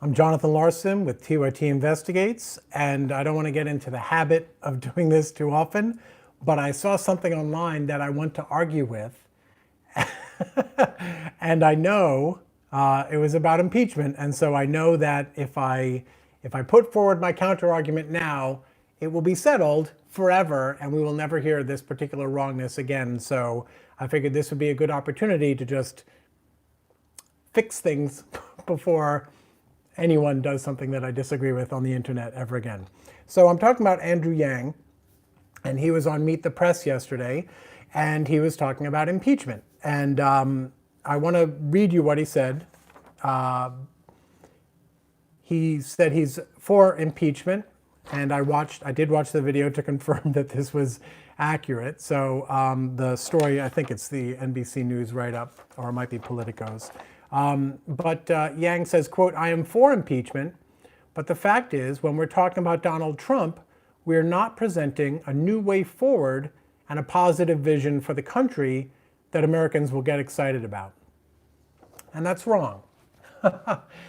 I'm Jonathan Larson with TYTI Investigates, and I don't want to get into the habit of doing this too often, but I saw something online that I want to argue with. And I know it was about impeachment, and so I know that if I put forward my counter argument now, it will be settled forever, and we will never hear this particular wrongness again. So I figured this would be a good opportunity to just fix things before anyone does something that I disagree with on the internet ever again. So I'm talking about Andrew Yang, and he was on Meet the Press yesterday, and he was talking about impeachment. And I want to read you what he said. He said he's for impeachment, and I did watch the video to confirm that this was accurate. So the story, I think it's the NBC News write-up, or it might be Politico's. But Yang says, quote, "I am for impeachment, but the fact is, when we're talking about Donald Trump, we're not presenting a new way forward and a positive vision for the country that Americans will get excited about." And that's wrong.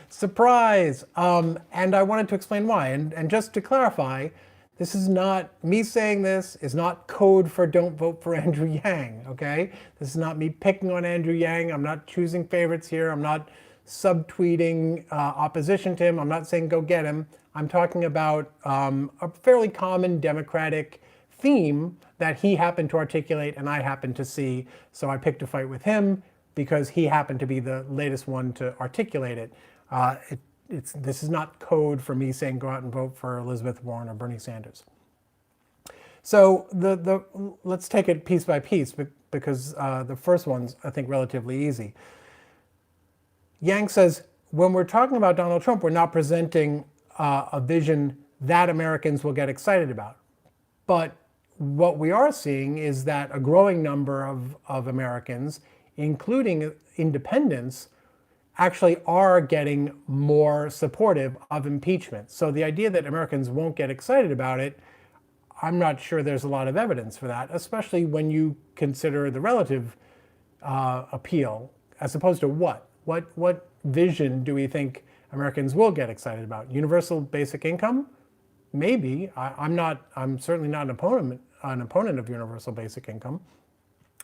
Surprise! And I wanted to explain why. And just to clarify, this is not, me saying this is not code for don't vote for Andrew Yang, okay? This is not me picking on Andrew Yang. I'm not choosing favorites here. I'm not subtweeting opposition to him. I'm not saying go get him. I'm talking about a fairly common Democratic theme that he happened to articulate and I happened to see. So I picked a fight with him because he happened to be the latest one to articulate it. This is not code for me saying go out and vote for Elizabeth Warren or Bernie Sanders. So let's take it piece by piece because the first one's, I think, relatively easy. Yang says, when we're talking about Donald Trump, we're not presenting a vision that Americans will get excited about. But what we are seeing is that a growing number of Americans, including independents, actually are getting more supportive of impeachment. So the idea that Americans won't get excited about it, I'm not sure there's a lot of evidence for that, especially when you consider the relative appeal, as opposed to what? What vision do we think Americans will get excited about? Universal basic income? Maybe. I'm certainly not an opponent of universal basic income.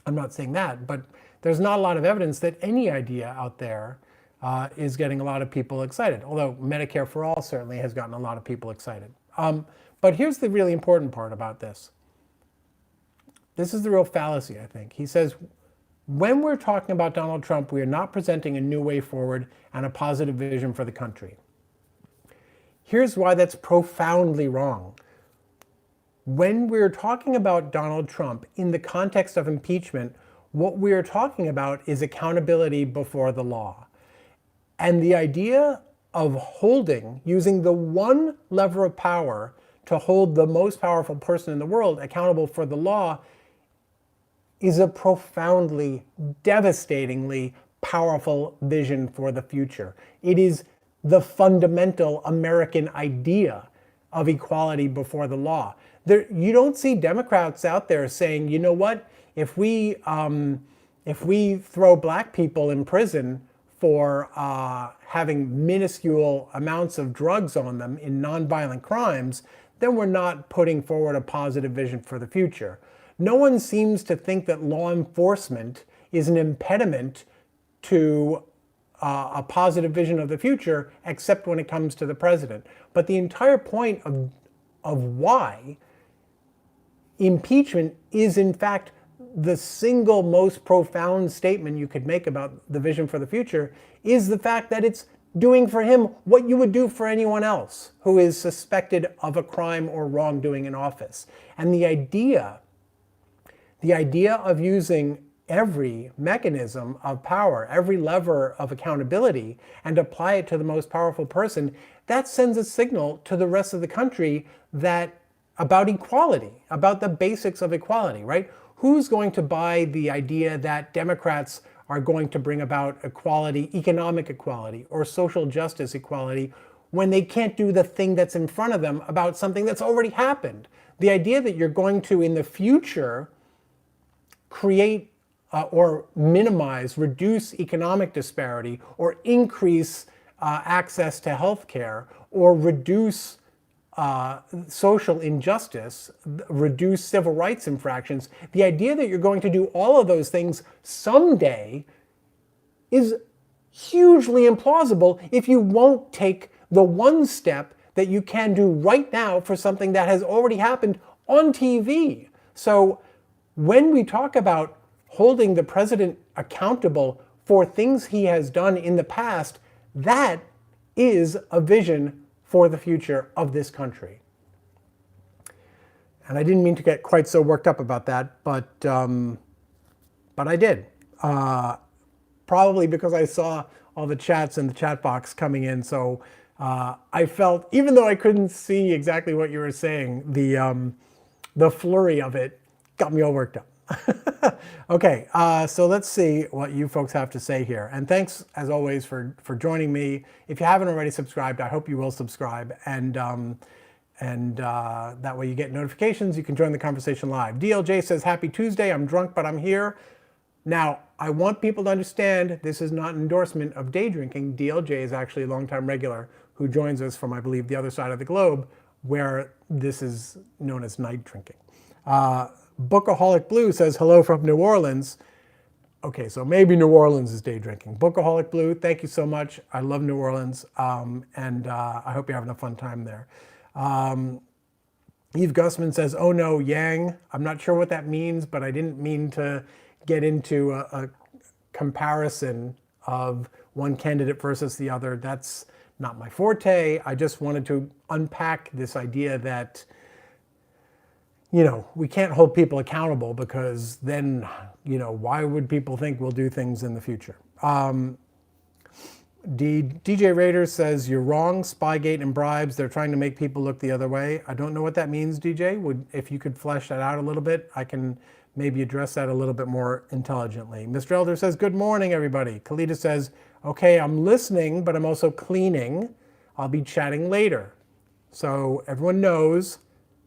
I'm not saying that, but there's not a lot of evidence that any idea out there is getting a lot of people excited, although Medicare for All certainly has gotten a lot of people excited. But here's the really important part about this. This is the real fallacy, I think. He says, when we're talking about Donald Trump, we are not presenting a new way forward and a positive vision for the country. Here's why that's profoundly wrong. When we're talking about Donald Trump in the context of impeachment, what we're talking about is accountability before the law. And the idea of using the one lever of power to hold the most powerful person in the world accountable for the law is a profoundly, devastatingly powerful vision for the future. It is the fundamental American idea of equality before the law. You don't see Democrats out there saying, you know what, if we throw black people in prison for having minuscule amounts of drugs on them in nonviolent crimes, then we're not putting forward a positive vision for the future. No one seems to think that law enforcement is an impediment to a positive vision of the future, except when it comes to the president. But the entire point of why impeachment is, in fact, the single most profound statement you could make about the vision for the future is the fact that it's doing for him what you would do for anyone else who is suspected of a crime or wrongdoing in office. And the idea of using every mechanism of power, every lever of accountability, and apply it to the most powerful person, that sends a signal to the rest of the country about equality, about the basics of equality, right? Who's going to buy the idea that Democrats are going to bring about equality, economic equality, or social justice equality when they can't do the thing that's in front of them about something that's already happened? The idea that you're going to, in the future, create or minimize, reduce economic disparity, or increase access to health care or reduce social injustice, reduce civil rights infractions, the idea that you're going to do all of those things someday is hugely implausible if you won't take the one step that you can do right now for something that has already happened on TV. So when we talk about holding the president accountable for things he has done in the past, that is a vision for the future of this country. And I didn't mean to get quite so worked up about that, but I did. Probably because I saw all the chats in the chat box coming in, so I felt, even though I couldn't see exactly what you were saying, the flurry of it got me all worked up. Okay, so let's see what you folks have to say here. And thanks, as always, for joining me. If you haven't already subscribed, I hope you will subscribe. And that way you get notifications. You can join the conversation live. DLJ says, happy Tuesday. I'm drunk, but I'm here. Now, I want people to understand this is not an endorsement of day drinking. DLJ is actually a longtime regular who joins us from, I believe, the other side of the globe, where this is known as night drinking. Bookaholic Blue says, hello from New Orleans. Okay, so maybe New Orleans is day drinking. Bookaholic Blue, thank you so much. I love New Orleans, and I hope you're having a fun time there. Eve Gussman says, oh no, Yang. I'm not sure what that means, but I didn't mean to get into a comparison of one candidate versus the other. That's not my forte. I just wanted to unpack this idea that, you know, we can't hold people accountable because then, you know, why would people think we'll do things in the future? DJ Raiders says, you're wrong. Spygate and bribes, they're trying to make people look the other way. I don't know what that means, DJ. If you could flesh that out a little bit, I can maybe address that a little bit more intelligently. Mr. Elder says, good morning, everybody. Kalita says, okay, I'm listening, but I'm also cleaning. I'll be chatting later. So everyone knows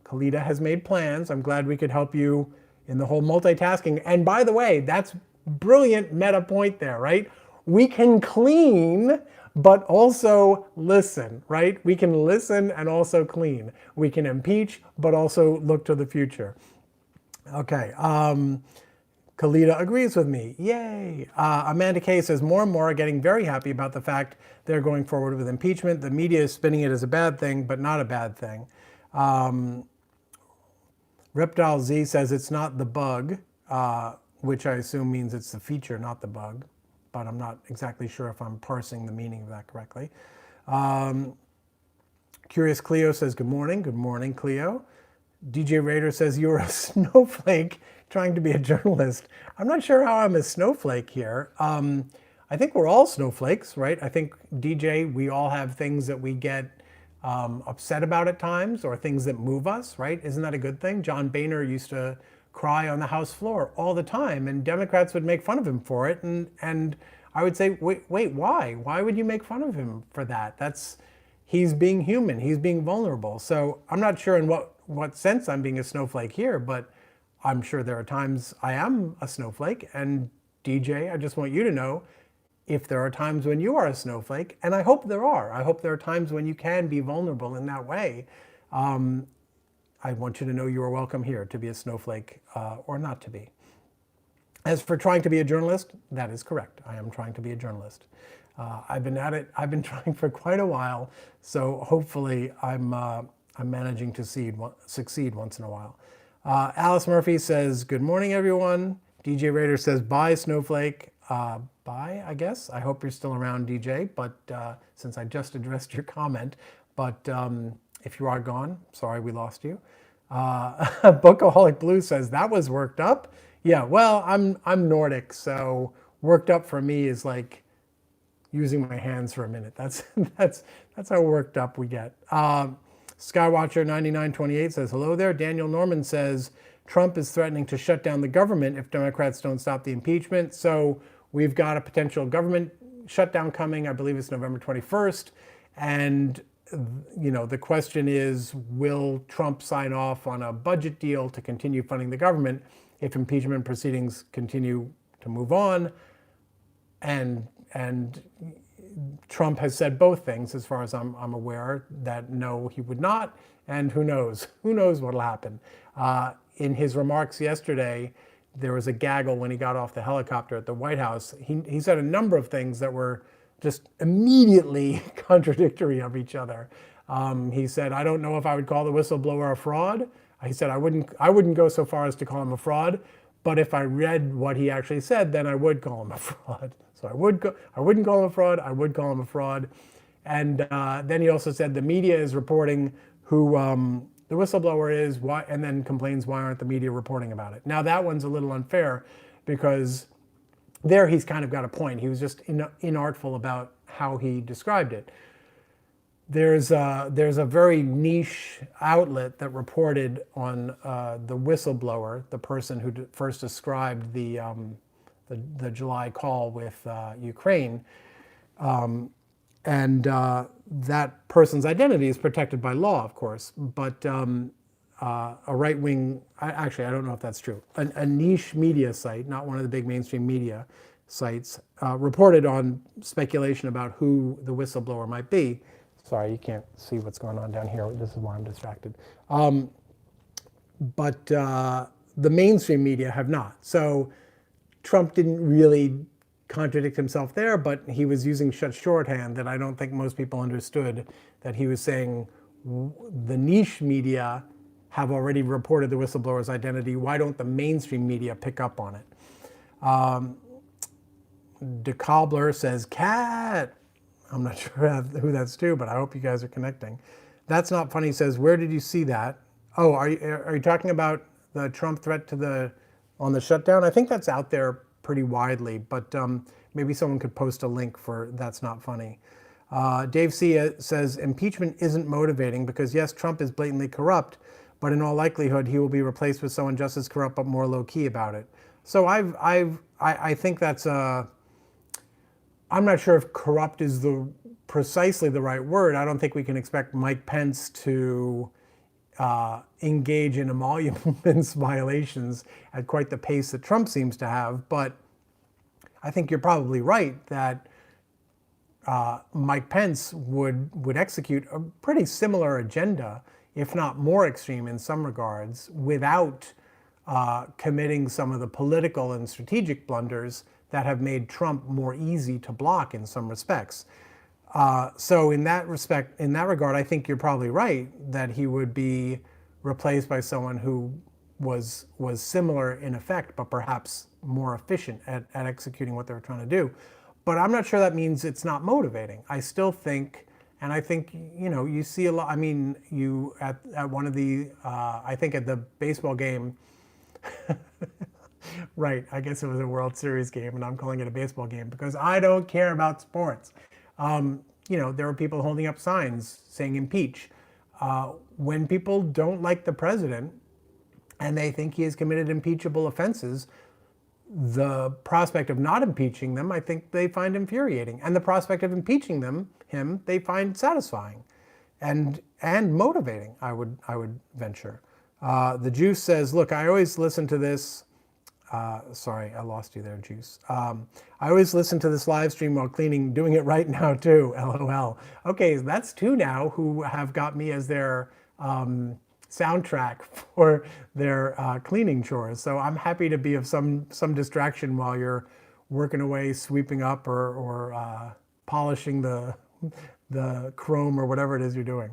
Kalita has made plans. I'm glad we could help you in the whole multitasking. And by the way, that's brilliant meta point there, right? We can clean, but also listen, right? We can listen and also clean. We can impeach, but also look to the future. Okay, Kalita agrees with me. Yay. Amanda Kay says, more and more are getting very happy about the fact they're going forward with impeachment. The media is spinning it as a bad thing, but not a bad thing. Reptile Z says it's not the bug, which I assume means it's the feature, not the bug, but I'm not exactly sure if I'm parsing the meaning of that correctly. Curious Cleo says, good morning. Good morning, Cleo. DJ Raider says, you're a snowflake trying to be a journalist. I'm not sure how I'm a snowflake here. I think we're all snowflakes, right? I think, DJ, we all have things that we get upset about at times, or things that move us, right? Isn't that a good thing? John Boehner used to cry on the House floor all the time, and Democrats would make fun of him for it. And I would say, wait, why? Why would you make fun of him for that? He's being human, he's being vulnerable. So I'm not sure in what sense I'm being a snowflake here, but I'm sure there are times I am a snowflake. And DJ, I just want you to know, if there are times when you are a snowflake, and I hope there are times when you can be vulnerable in that way. I want you to know you are welcome here to be a snowflake or not to be. As for trying to be a journalist, that is correct. I am trying to be a journalist. I've been at it. I've been trying for quite a while. So hopefully I'm managing to succeed once in a while. Alice Murphy says, good morning, everyone. DJ Raider says, bye, snowflake. Bye, I guess. I hope you're still around, DJ, but since I just addressed your comment. But if you are gone, sorry we lost you. Bookaholic Blue says, that was worked up. Yeah, well, I'm Nordic, so worked up for me is like using my hands for a minute. That's how worked up we get. Skywatcher 9928 says, hello there. Daniel Norman says, Trump is threatening to shut down the government if Democrats don't stop the impeachment. So we've got a potential government shutdown coming. I believe it's November 21st. And, you know, the question is, will Trump sign off on a budget deal to continue funding the government if impeachment proceedings continue to move on? And Trump has said both things, as far as I'm aware, that no, he would not, and who knows? Who knows what'll happen? In his remarks yesterday, there was a gaggle when he got off the helicopter at the White House. He said a number of things that were just immediately contradictory of each other. He said, "I don't know if I would call the whistleblower a fraud." He said, "I wouldn't go so far as to call him a fraud, but if I read what he actually said, then I would call him a fraud." So I wouldn't call him a fraud. I would call him a fraud. And then he also said the media is reporting who the whistleblower is, why, and then complains, why aren't the media reporting about it? Now that one's a little unfair because there he's kind of got a point. He was just inartful about how he described it. There's a very niche outlet that reported on the whistleblower, the person who first described the July call with Ukraine, and that person's identity is protected by law, of course. But a right-wing, actually, I don't know if that's true. A niche media site, not one of the big mainstream media sites, reported on speculation about who the whistleblower might be. Sorry, you can't see what's going on down here. This is why I'm distracted. But the mainstream media have not. So Trump didn't really contradict himself there, but he was using such shorthand that I don't think most people understood that he was saying the niche media have already reported the whistleblower's identity. Why don't the mainstream media pick up on it? DeCobbler says, "Cat." I'm not sure who that's to, but I hope you guys are connecting. That's Not Funny says, "Where did you see that?" Oh, are you talking about the Trump threat to on the shutdown? I think that's out there pretty widely, but maybe someone could post a link for That's Not Funny. Dave C. says, "Impeachment isn't motivating because yes, Trump is blatantly corrupt, but in all likelihood he will be replaced with someone just as corrupt but more low key about it." So I think that's I'm not sure if corrupt is precisely the right word. I don't think we can expect Mike Pence to engage in emoluments violations at quite the pace that Trump seems to have. But I think you're probably right that Mike Pence would execute a pretty similar agenda, if not more extreme in some regards, without committing some of the political and strategic blunders that have made Trump more easy to block in some respects. So in that regard, I think you're probably right that he would be replaced by someone who was similar in effect, but perhaps more efficient at executing what they were trying to do. But I'm not sure that means it's not motivating. I still think, and I think, you see a lot, I mean, you at one of the, I think at the baseball game, right, I guess it was a World Series game, and I'm calling it a baseball game because I don't care about sports. There were people holding up signs saying impeach. When people don't like the president and they think he has committed impeachable offenses, the prospect of not impeaching them, I think they find infuriating. And the prospect of impeaching him, they find satisfying and motivating, I would venture. The Juice says, "Look, I always listen to this." Sorry, I lost you there, Juice. "I always listen to this live stream while cleaning, doing it right now too, LOL. Okay, that's two now who have got me as their soundtrack for their cleaning chores. So I'm happy to be of some distraction while you're working away, sweeping up or polishing the chrome or whatever it is you're doing.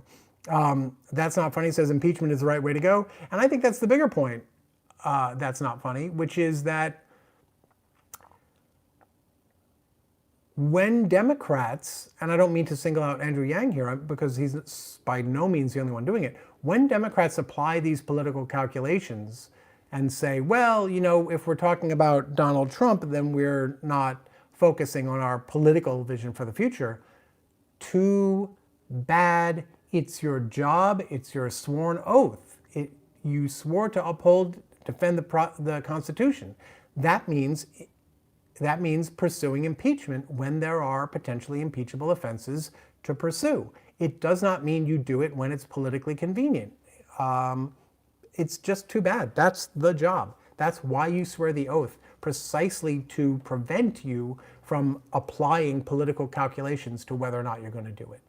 That's Not Funny says impeachment is the right way to go. And I think that's the bigger point. That's not funny, which is that when Democrats, and I don't mean to single out Andrew Yang here because he's by no means the only one doing it, when Democrats apply these political calculations and say, well, if we're talking about Donald Trump, then we're not focusing on our political vision for the future, too bad. It's your job. It's your sworn oath. You swore to defend the Constitution. That means pursuing impeachment when there are potentially impeachable offenses to pursue. It does not mean you do it when it's politically convenient. It's just too bad. That's the job. That's why you swear the oath, precisely to prevent you from applying political calculations to whether or not you're going to do it.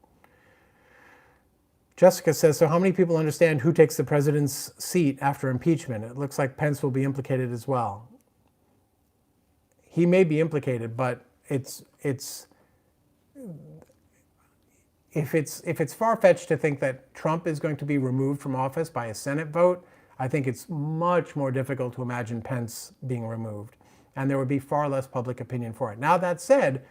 Jessica says, so how many people understand who takes the president's seat after impeachment? It looks like Pence will be implicated as well. He may be implicated, but if it's far-fetched to think that Trump is going to be removed from office by a Senate vote, I think it's much more difficult to imagine Pence being removed. And there would be far less public opinion for it. Now, that said,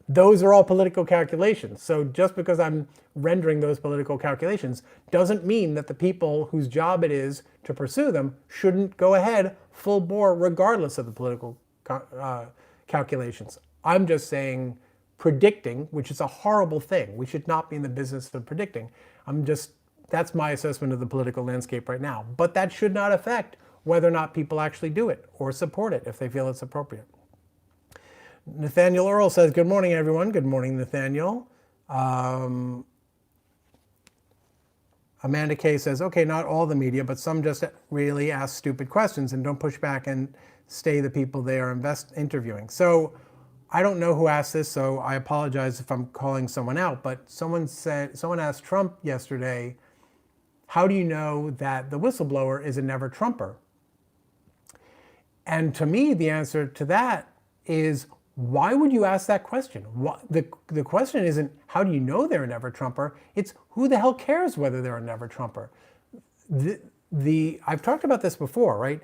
those are all political calculations. So just because I'm rendering those political calculations doesn't mean that the people whose job it is to pursue them shouldn't go ahead full bore regardless of the political calculations. I'm just saying predicting, which is a horrible thing. We should not be in the business of predicting. That's my assessment of the political landscape right now. But that should not affect whether or not people actually do it or support it if they feel it's appropriate. Nathaniel Earl says, good morning, everyone. Good morning, Nathaniel. Amanda Kay says, okay, not all the media, but some just really ask stupid questions and don't push back and stay the people they are interviewing. So I don't know who asked this, so I apologize if I'm calling someone out, but someone asked Trump yesterday, how do you know that the whistleblower is a never Trumper? And to me, the answer to that is, why would you ask that question? The question isn't how do you know they're a never Trumper? It's who the hell cares whether they're a never Trumper? I've talked about this before, right?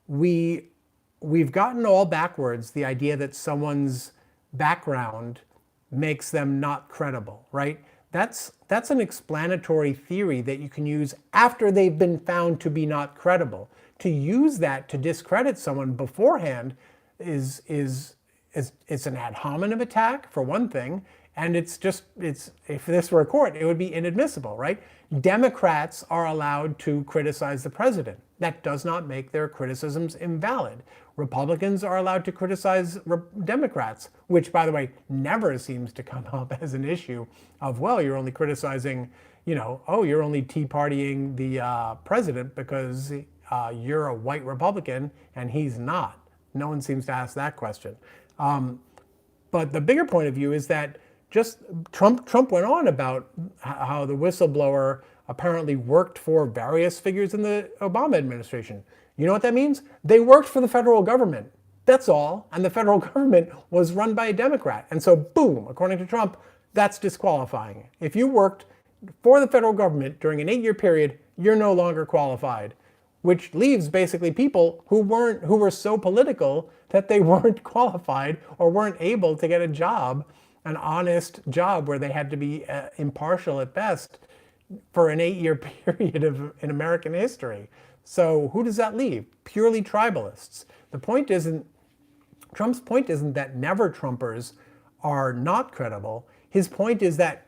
We've gotten all backwards the idea that someone's background makes them not credible, right? That's an explanatory theory that you can use after they've been found to be not credible. To use that to discredit someone beforehand is an ad hominem attack, for one thing, and if this were a court, it would be inadmissible, right? Democrats are allowed to criticize the president. That does not make their criticisms invalid. Republicans are allowed to criticize Democrats, which, by the way, never seems to come up as an issue of, well, you're only criticizing, you're only Tea Partying the president because you're a white Republican and he's not. No one seems to ask that question. But the bigger point of view is that just Trump went on about how the whistleblower apparently worked for various figures in the Obama administration. You know what that means? They worked for the federal government. That's all. And the federal government was run by a Democrat. And so, boom, according to Trump, that's disqualifying. If you worked for the federal government during an 8-year period, you're no longer qualified, which leaves basically people who were so political that they weren't qualified or weren't able to get a job, an honest job where they had to be impartial at best for an 8-year period in American history. So who does that leave? Purely tribalists. Trump's point isn't that never Trumpers are not credible. His point is that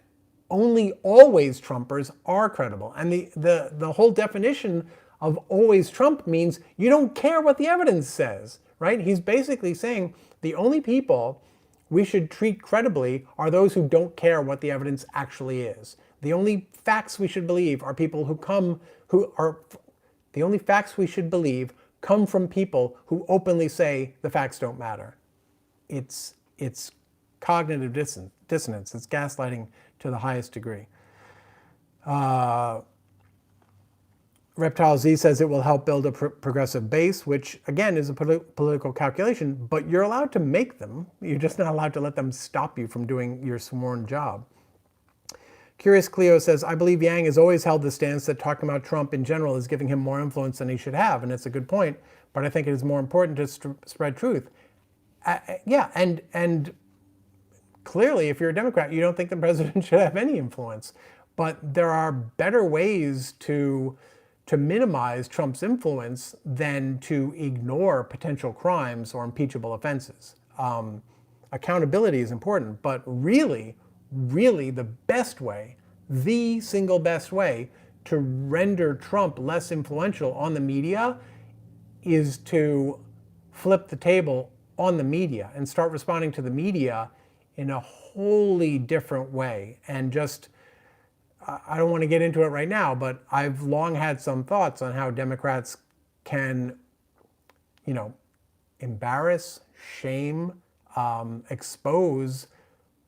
only always Trumpers are credible. And the whole definition of always Trump means you don't care what the evidence says, right? He's basically saying the only people we should treat credibly are those who don't care what the evidence actually is. The only facts we should believe are the only facts we should believe come from people who openly say the facts don't matter. It's cognitive dissonance. It's gaslighting to the highest degree. Reptile Z says it will help build a progressive base, which again is a political calculation, but you're allowed to make them. You're just not allowed to let them stop you from doing your sworn job. Curious Cleo says, I believe Yang has always held the stance that talking about Trump in general is giving him more influence than he should have, and it's a good point, but I think it is more important to spread truth. And clearly, if you're a Democrat, you don't think the president should have any influence, but there are better ways to minimize Trump's influence than to ignore potential crimes or impeachable offenses. Accountability is important, but really the best way, the single best way to render Trump less influential on the media is to flip the table on the media and start responding to the media in a wholly different way. And just, I don't want to get into it right now, but I've long had some thoughts on how Democrats can, embarrass, shame, expose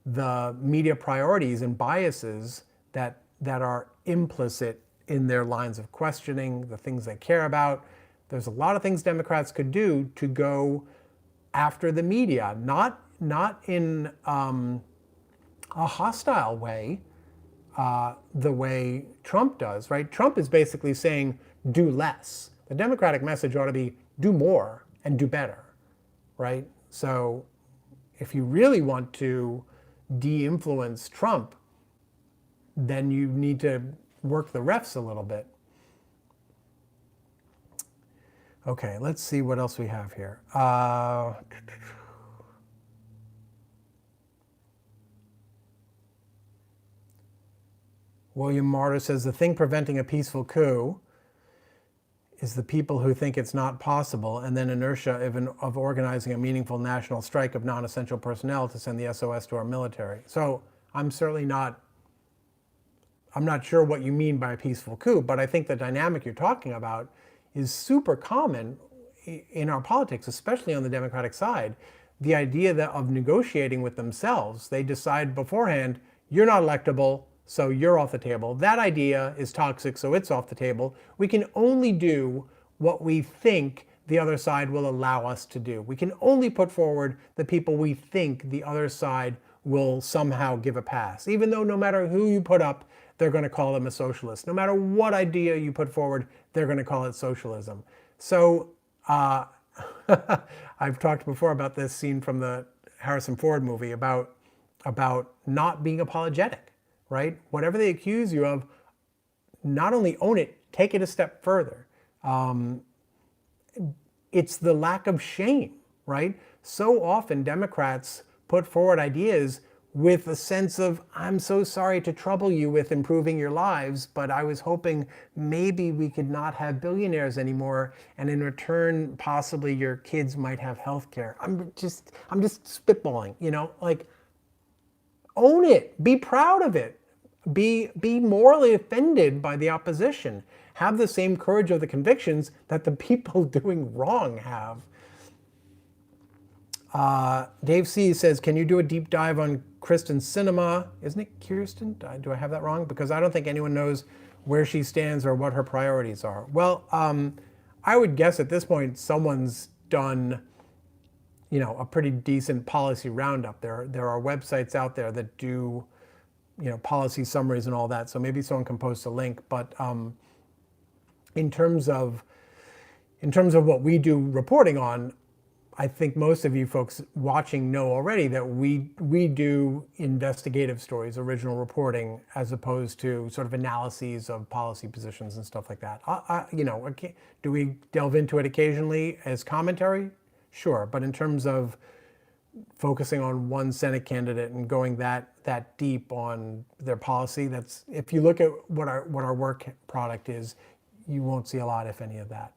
the media priorities and biases that are implicit in their lines of questioning, the things they care about. There's a lot of things Democrats could do to go after the media, not in a hostile way, the way Trump does, right? Trump is basically saying, do less. The Democratic message ought to be, do more and do better, right? So if you really want to de-influence Trump, then you need to work the refs a little bit. Okay, let's see what else we have here. William Martyr says, the thing preventing a peaceful coup is the people who think it's not possible, and then inertia of organizing a meaningful national strike of non-essential personnel to send the SOS to our military. So I'm not sure what you mean by a peaceful coup, but I think the dynamic you're talking about is super common in our politics, especially on the Democratic side. The idea of negotiating with themselves. They decide beforehand, you're not electable, so you're off the table. That idea is toxic, so it's off the table. We can only do what we think the other side will allow us to do. We can only put forward the people we think the other side will somehow give a pass. Even though no matter who you put up, they're going to call them a socialist. No matter what idea you put forward, they're going to call it socialism. So I've talked before about this scene from the Harrison Ford movie about not being apologetic. Right? Whatever they accuse you of, not only own it, take it a step further. It's the lack of shame, right? So often Democrats put forward ideas with a sense of, I'm so sorry to trouble you with improving your lives, but I was hoping maybe we could not have billionaires anymore, and in return, possibly your kids might have health care. I'm just spitballing, like, own it, be proud of it. Be morally offended by the opposition. Have the same courage of the convictions that the people doing wrong have. Dave C. says, can you do a deep dive on Kristen Sinema? Isn't it Kirsten? Do I have that wrong? Because I don't think anyone knows where she stands or what her priorities are. Well, I would guess at this point someone's done a pretty decent policy roundup. There are websites out there that do policy summaries and all that. So maybe someone can post a link. But in terms of what we do reporting on, I think most of you folks watching know already that we do investigative stories, original reporting, as opposed to sort of analyses of policy positions and stuff like that. Do we delve into it occasionally as commentary? Sure, but in terms of focusing on one Senate candidate and going that deep on their policy, that's, if you look at what our work product is, you won't see a lot, if any, of that.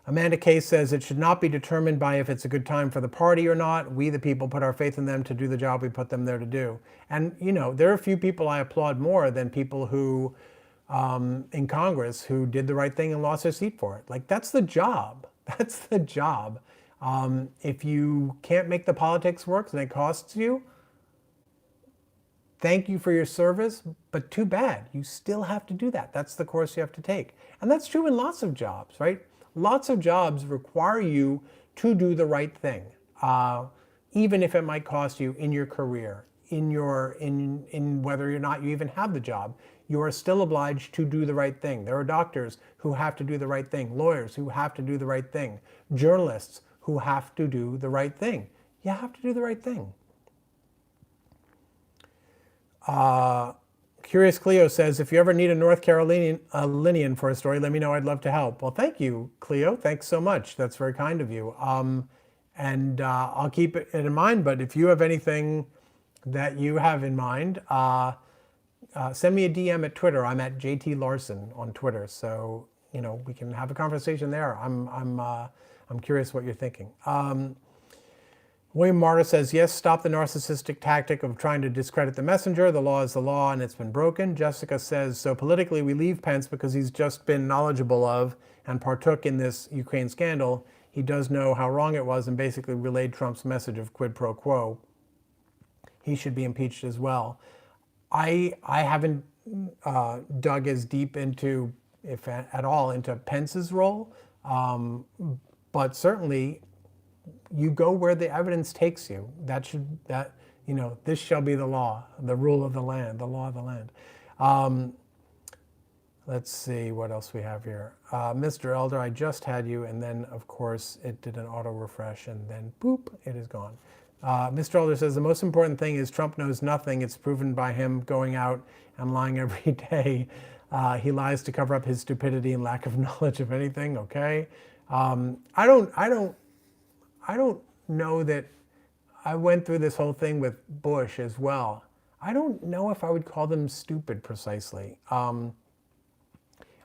Amanda Case says it should not be determined by if it's a good time for the party or not. We, the people, put our faith in them to do the job we put them there to do. And there are a few people I applaud more than people who in Congress who did the right thing and lost their seat for it. Like, that's the job. That's the job. If you can't make the politics work and it costs you, thank you for your service, but too bad. You still have to do that. That's the course you have to take. And that's true in lots of jobs, right? Lots of jobs require you to do the right thing, even if it might cost you in your career, in whether or not you even have the job. You are still obliged to do the right thing. There are doctors who have to do the right thing, lawyers who have to do the right thing, journalists who have to do the right thing. You have to do the right thing. Curious Cleo says, if you ever need a North Carolinian for a story, let me know. I'd love to help. Well, thank you, Cleo. Thanks so much. That's very kind of you. And I'll keep it in mind. But if you have anything that you have in mind, send me a DM at Twitter. I'm at JT Larson on Twitter. So, we can have a conversation there. I'm curious what you're thinking. William Martyr says, yes, stop the narcissistic tactic of trying to discredit the messenger. The law is the law and it's been broken. Jessica says, so politically we leave Pence because he's just been knowledgeable of and partook in this Ukraine scandal. he does know how wrong it was and basically relayed Trump's message of quid pro quo. He should be impeached as well. I haven't dug as deep into, if at all, into Pence's role, but certainly you go where the evidence takes you. This shall be the law, the rule of the land, the law of the land. Let's see what else we have here. Mr. Elder, I just had you, and then of course it did an auto refresh, and then boop, it is gone. Mr. Elder says the most important thing is Trump knows nothing. It's proven by him going out and lying every day. He lies to cover up his stupidity and lack of knowledge of anything. Okay, I don't know that. I went through this whole thing with Bush as well. I don't know if I would call them stupid precisely.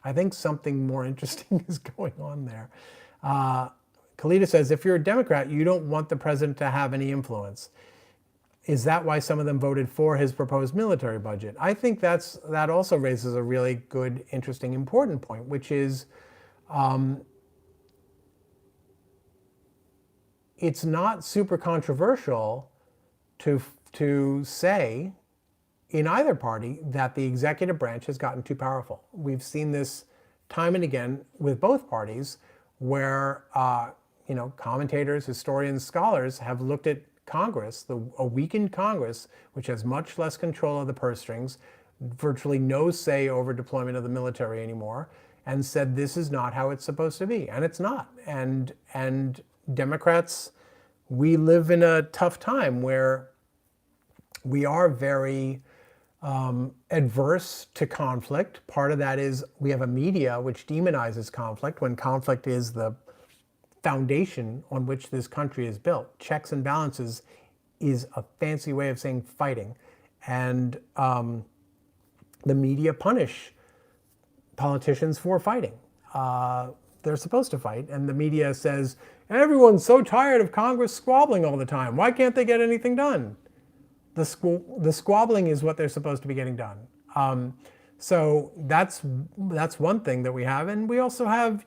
I think something more interesting is going on there. Kalita says, if you're a Democrat, you don't want the president to have any influence. Is that why some of them voted for his proposed military budget? I think that also raises a really good, interesting, important point, which is it's not super controversial to say in either party that the executive branch has gotten too powerful. We've seen this time and again with both parties where commentators, historians, scholars have looked at Congress, a weakened Congress, which has much less control of the purse strings, virtually no say over deployment of the military anymore, and said this is not how it's supposed to be. And it's not. And Democrats, we live in a tough time where we are very adverse to conflict. Part of that is we have a media which demonizes conflict when conflict is the foundation on which this country is built. Checks and balances is a fancy way of saying fighting. And the media punish politicians for fighting. They're supposed to fight. And the media says, everyone's so tired of Congress squabbling all the time. Why can't they get anything done? The squabbling is what they're supposed to be getting done. So that's one thing that we have. And we also have,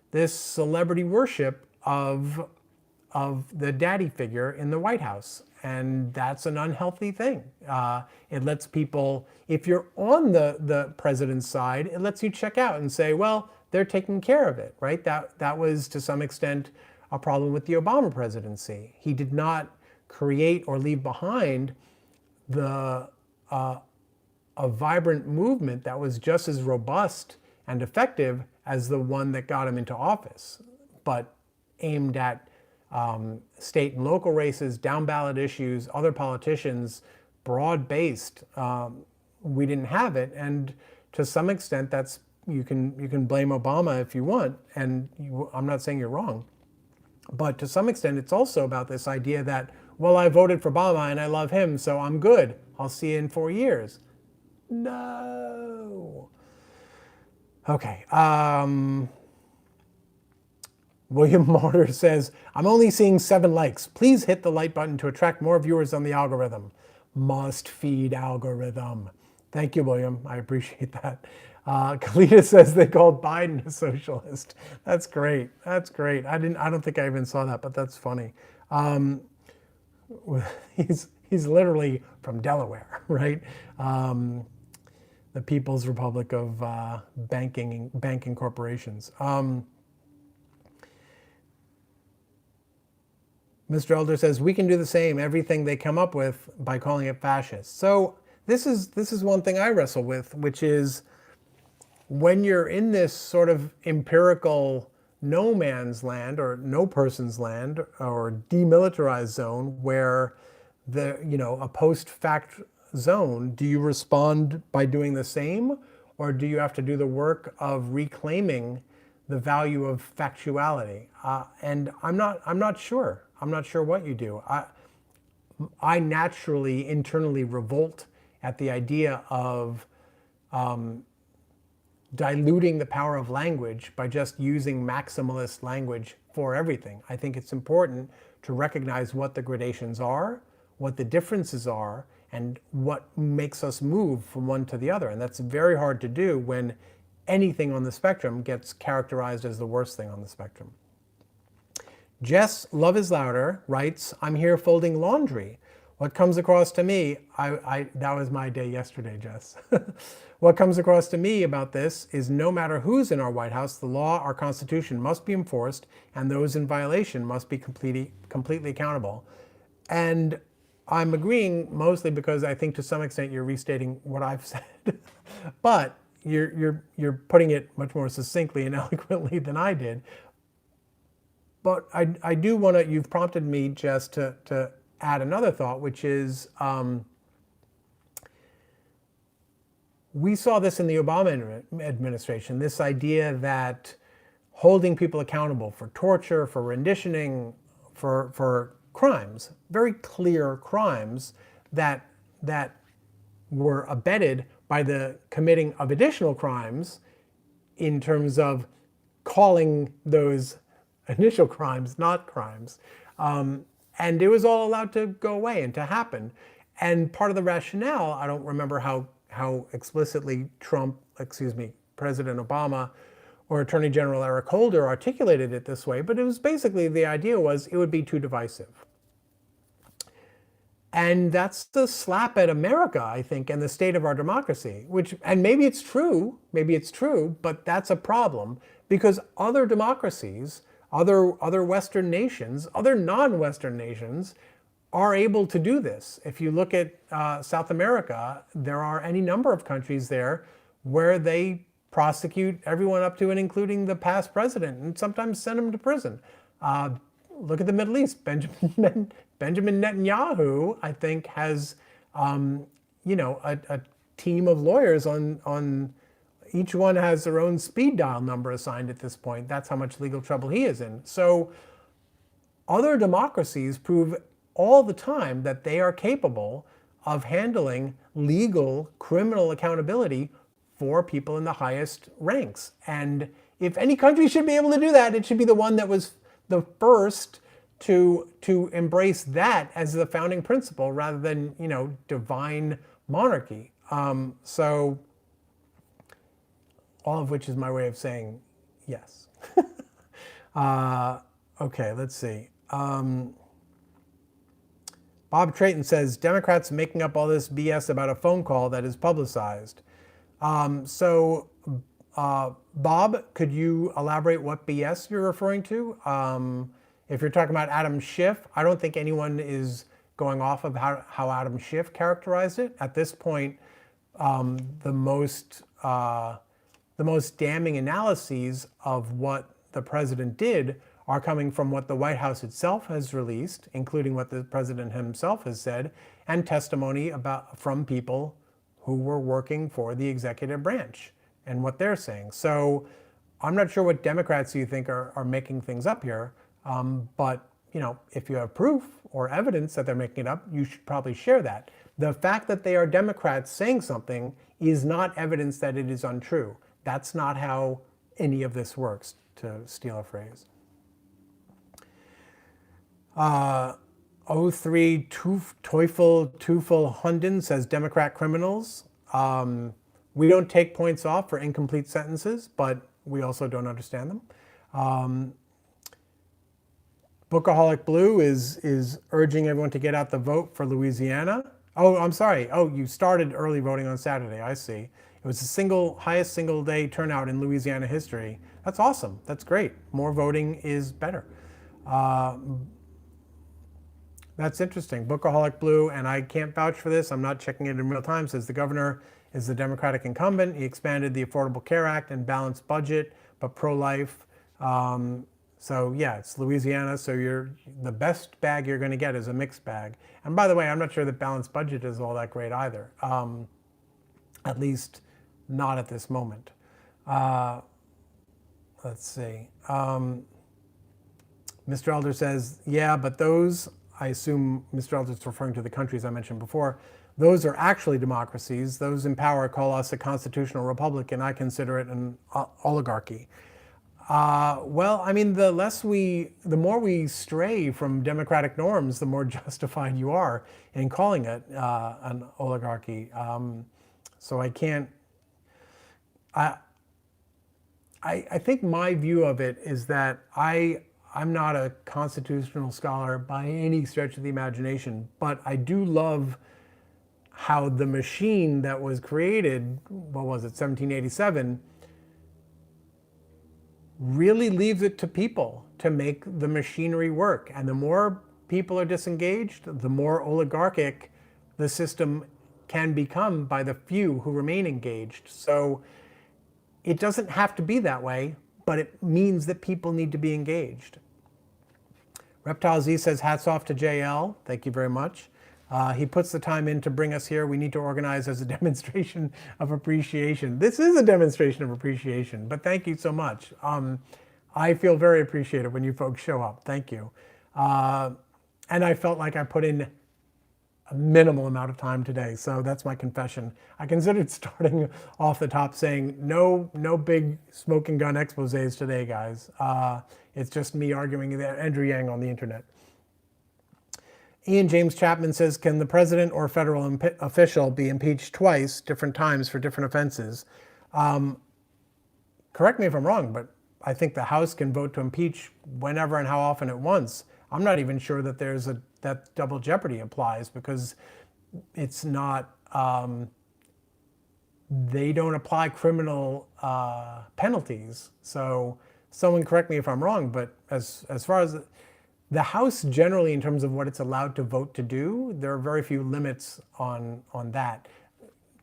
this celebrity worship of the daddy figure in the White House. And that's an unhealthy thing. It lets people, if you're on the president's side, it lets you check out and say, well, they're taking care of it, right? That was to some extent a problem with the Obama presidency. He did not create or leave behind a vibrant movement that was just as robust and effective as the one that got him into office, but aimed at state and local races, down ballot issues, other politicians, broad-based. We didn't have it, and to some extent, that's you can blame Obama if you want, and I'm not saying you're wrong, but to some extent, it's also about this idea that, well, I voted for Obama and I love him, so I'm good. I'll see you in 4 years. No. Okay. William Mortar says, I'm only seeing 7 likes. Please hit the like button to attract more viewers on the algorithm. Must feed algorithm. Thank you, William. I appreciate that. Kalita says they called Biden a socialist. That's great. That's great. I don't think I even saw that, but that's funny. He's literally from Delaware, right? The People's Republic of banking corporations. Mr. Elder says we can do the same, everything they come up with, by calling it fascist. So this is one thing I wrestle with, which is when you're in this sort of empirical no man's land or no person's land or demilitarized zone where a post-fact zone, do you respond by doing the same, or do you have to do the work of reclaiming the value of factuality? And I'm not sure. I'm not sure what you do. I naturally internally revolt at the idea of diluting the power of language by just using maximalist language for everything. I think it's important to recognize what the gradations are, what the differences are, and what makes us move from one to the other. And that's very hard to do when anything on the spectrum gets characterized as the worst thing on the spectrum. Jess Love is Louder writes, I'm here folding laundry. What comes across to me, that was my day yesterday, Jess. What comes across to me about this is no matter who's in our White House, the law, our Constitution must be enforced, and those in violation must be completely accountable. And I'm agreeing mostly because I think to some extent you're restating what I've said, but you're putting it much more succinctly and eloquently than I did. But I do want to, you've prompted me just to add another thought, which is we saw this in the Obama administration, this idea that holding people accountable for torture, for renditioning, for crimes, very clear crimes that were abetted by the committing of additional crimes in terms of calling those initial crimes not crimes. And it was all allowed to go away and to happen. And part of the rationale, I don't remember how explicitly President Obama or Attorney General Eric Holder articulated it this way, but it was basically, the idea was it would be too divisive. And that's the slap at America, I think, and the state of our democracy, and maybe it's true, but that's a problem because other democracies, other Western nations, other non-Western nations are able to do this. If you look at South America, there are any number of countries there where they prosecute everyone up to and including the past president and sometimes send them to prison. Look at the Middle East. Benjamin Netanyahu, I think, has a team of lawyers on each one has their own speed dial number assigned at this point. That's how much legal trouble he is in. So other democracies prove all the time that they are capable of handling legal criminal accountability for people in the highest ranks. And if any country should be able to do that, it should be the one that was the first to embrace that as the founding principle rather than, divine monarchy. So all of which is my way of saying yes. Okay, let's see. Bob Trayton says, Democrats making up all this BS about a phone call that is publicized. Bob, could you elaborate what BS you're referring to? If you're talking about Adam Schiff, I don't think anyone is going off of how Adam Schiff characterized it. At this point, the most damning analyses of what the president did are coming from what the White House itself has released, including what the president himself has said, and testimony from people who were working for the executive branch and what they're saying. So I'm not sure what Democrats you think are making things up here, but if you have proof or evidence that they're making it up, you should probably share that. The fact that they are Democrats saying something is not evidence that it is untrue. That's not how any of this works, to steal a phrase. 03 Teufel Hunden says Democrat criminals. We don't take points off for incomplete sentences, but we also don't understand them. Bookaholic Blue is urging everyone to get out the vote for Louisiana. Oh, I'm sorry. Oh, you started early voting on Saturday. I see. It was the highest single day turnout in Louisiana history. That's awesome. That's great. More voting is better. That's interesting. Bookaholic Blue, and I can't vouch for this. I'm not checking it in real time. Says the governor is the Democratic incumbent. He expanded the Affordable Care Act and balanced budget, but pro-life. So yeah, it's Louisiana. So the best bag you're going to get is a mixed bag. And by the way, I'm not sure that balanced budget is all that great either. At least not at this moment. Let's see. Mr. Elder says, yeah, but those, I assume Mr. Elder is referring to the countries I mentioned before, those are actually democracies. Those in power call us a constitutional republic, and I consider it an oligarchy. Well, I mean, the more we stray from democratic norms, the more justified you are in calling it an oligarchy. So I can't. I think my view of it is that I I'm not a constitutional scholar by any stretch of the imagination, but I do love how the machine that was created, what was it, 1787, really leaves it to people to make the machinery work. And the more people are disengaged, the more oligarchic the system can become by the few who remain engaged. So it doesn't have to be that way, but it means that people need to be engaged. Reptile Z says, hats off to JL. Thank you very much. He puts the time in to bring us here. We need to organize as a demonstration of appreciation. This is a demonstration of appreciation, but thank you so much. I feel very appreciated when you folks show up. Thank you. And I felt like I put in a minimal amount of time today, so that's my confession. I considered starting off the top saying no big smoking gun exposés today, guys. It's just me arguing with Andrew Yang on the internet. Ian James Chapman says, can the president or federal official be impeached twice, different times for different offenses? Correct me if I'm wrong, but I think the House can vote to impeach whenever and how often it wants. I'm not even sure that that double jeopardy applies, because it's not, they don't apply criminal penalties. So someone correct me if I'm wrong, but as far as the House generally, in terms of what it's allowed to vote to do, there are very few limits on that.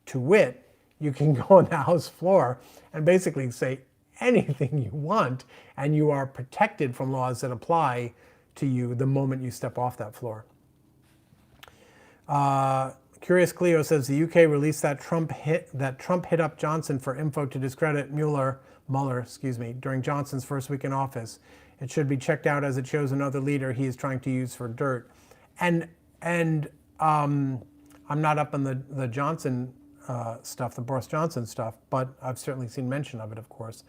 To wit, you can go on the House floor and basically say anything you want, and you are protected from laws that apply to you the moment you step off that floor. Curious Cleo says the UK released that Trump hit up Johnson for info to discredit Mueller, during Johnson's first week in office. It should be checked out as it shows another leader he is trying to use for dirt. And I'm not up on the Johnson stuff, the Boris Johnson stuff, but I've certainly seen mention of it, of course.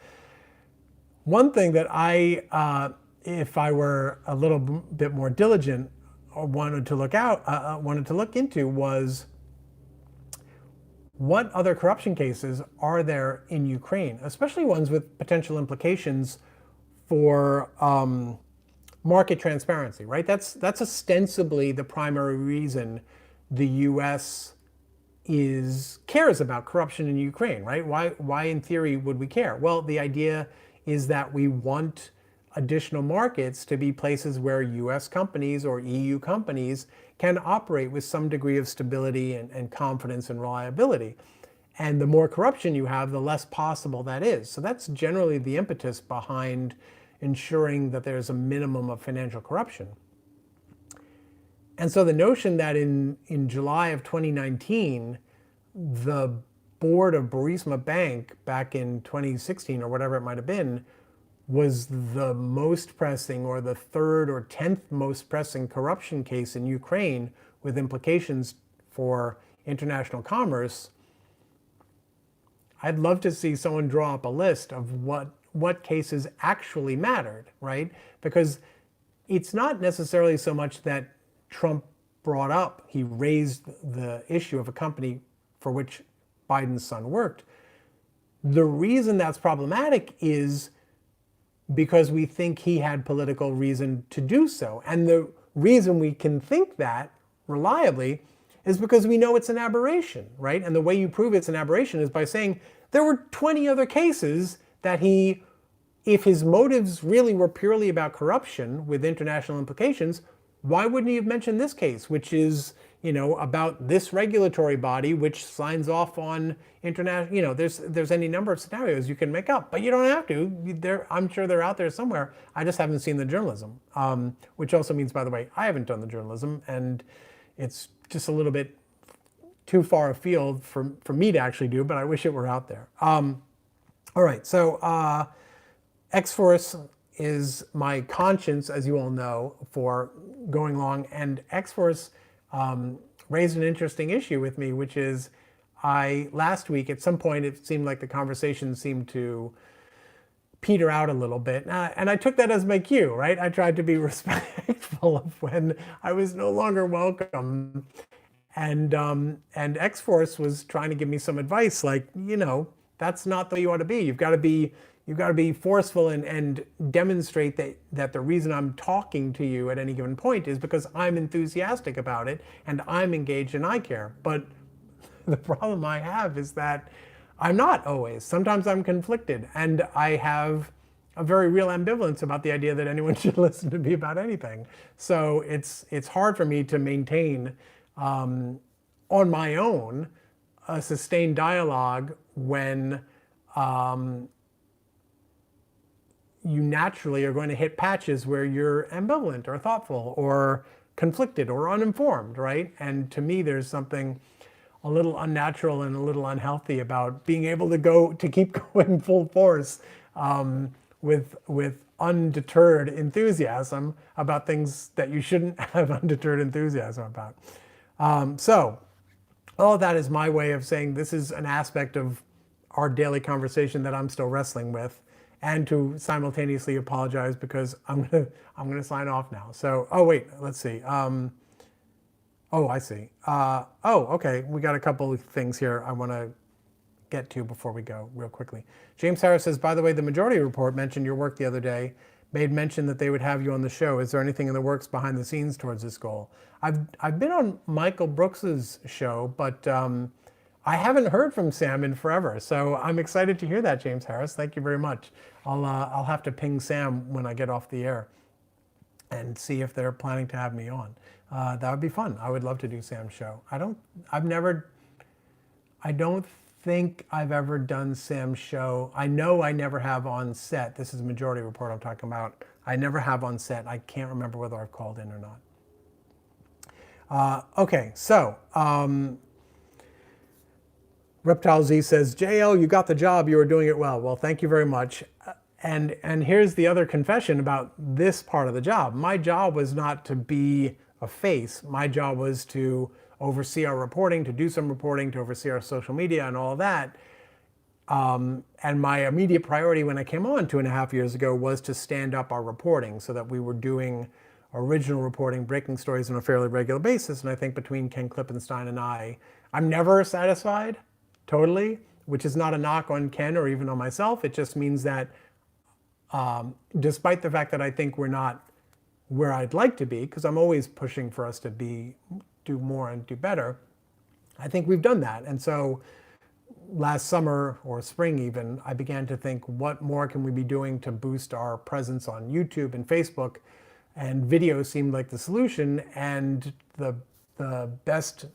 One thing that if I were a little bit more diligent, or wanted to look into was, what other corruption cases are there in Ukraine, especially ones with potential implications for market transparency, right? That's ostensibly the primary reason the U.S. cares about corruption in Ukraine, right? Why in theory would we care? Well, the idea is that we want additional markets to be places where U.S. companies or EU companies can operate with some degree of stability and confidence and reliability. And the more corruption you have, the less possible that is. So that's generally the impetus behind ensuring that there's a minimum of financial corruption. And so the notion that in July of 2019, the board of Burisma Bank back in 2016 or whatever it might have been, was the most pressing, or the third or 10th most pressing corruption case in Ukraine with implications for international commerce, I'd love to see someone draw up a list of what cases actually mattered, right? Because it's not necessarily so much that Trump he raised the issue of a company for which Biden's son worked. The reason that's problematic is because we think he had political reason to do so. And the reason we can think that reliably is because we know it's an aberration, right? And the way you prove it's an aberration is by saying there were 20 other cases that if his motives really were purely about corruption with international implications, why wouldn't he have mentioned this case, which is, about this regulatory body which signs off on international, there's any number of scenarios you can make up, but you don't have to. I'm sure they're out there somewhere. I just haven't seen the journalism, which also means, by the way, I haven't done the journalism, and it's just a little bit too far afield for me to actually do, but I wish it were out there. All right, so X-Force is my conscience, as you all know, for going along, and X-Force raised an interesting issue with me, which is last week at some point it seemed like the conversation seemed to peter out a little bit, and I took that as my cue, right? I tried to be respectful of when I was no longer welcome, and X-Force was trying to give me some advice, like, that's not the way you ought to be. You've got to be you've got to be forceful and demonstrate that the reason I'm talking to you at any given point is because I'm enthusiastic about it and I'm engaged and I care. But the problem I have is that I'm not always. Sometimes I'm conflicted, and I have a very real ambivalence about the idea that anyone should listen to me about anything. So it's hard for me to maintain on my own a sustained dialogue when you naturally are going to hit patches where you're ambivalent or thoughtful or conflicted or uninformed, right? And to me, there's something a little unnatural and a little unhealthy about being able to keep going full force with undeterred enthusiasm about things that you shouldn't have undeterred enthusiasm about. So all of that is my way of saying this is an aspect of our daily conversation that I'm still wrestling with, and to simultaneously apologize because I'm gonna sign off now. So, oh wait, let's see. Oh, I see. Okay, we got a couple of things here I want to get to before we go real quickly. James Harris says, by the way, the Majority Report mentioned your work the other day, made mention that they would have you on the show. Is there anything in the works behind the scenes towards this goal? I've been on Michael Brooks's show, but I haven't heard from Sam in forever. So I'm excited to hear that, James Harris. Thank you very much. I'll have to ping Sam when I get off the air and see if they're planning to have me on. That would be fun. I would love to do Sam's show. I don't think I've ever done Sam's show. I know I never have on set. This is Majority Report I'm talking about. I never have on set. I can't remember whether I've called in or not. Okay, so Reptile Z says, JL, you got the job. You were doing it well. Well, thank you very much. And here's the other confession about this part of the job. My job was not to be a face. My job was to oversee our reporting, to do some reporting, to oversee our social media and all of that. And my immediate priority when I came on 2.5 years ago was to stand up our reporting so that we were doing original reporting, breaking stories on a fairly regular basis. And I think between Ken Klippenstein and I'm never satisfied, totally, which is not a knock on Ken or even on myself. It just means that despite the fact that I think we're not where I'd like to be, because I'm always pushing for us to do more and do better, I think we've done that. And so last summer or spring even, I began to think, what more can we be doing to boost our presence on YouTube and Facebook? And video seemed like the solution, and the best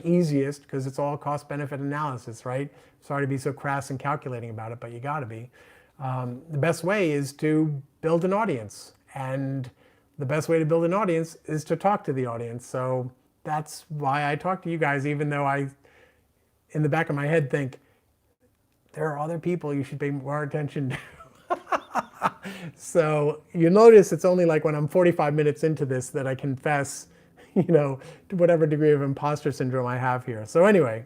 / easiest, because it's all cost-benefit analysis, right? Sorry to be so crass and calculating about it, but you gotta be. The best way is to build an audience. And the best way to build an audience is to talk to the audience. So that's why I talk to you guys, even though I, in the back of my head, think there are other people you should pay more attention to. So you notice it's only like when I'm 45 minutes into this that I confess, to whatever degree of imposter syndrome I have here. So anyway,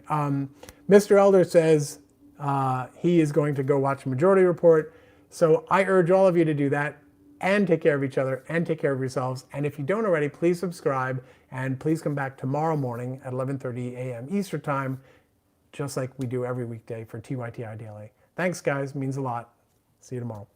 Mr. Elder says he is going to go watch Majority Report. So I urge all of you to do that and take care of each other and take care of yourselves. And if you don't already, please subscribe and please come back tomorrow morning at 11:30 a.m. Eastern Time, just like we do every weekday for TYTI Daily. Thanks, guys. Means a lot. See you tomorrow.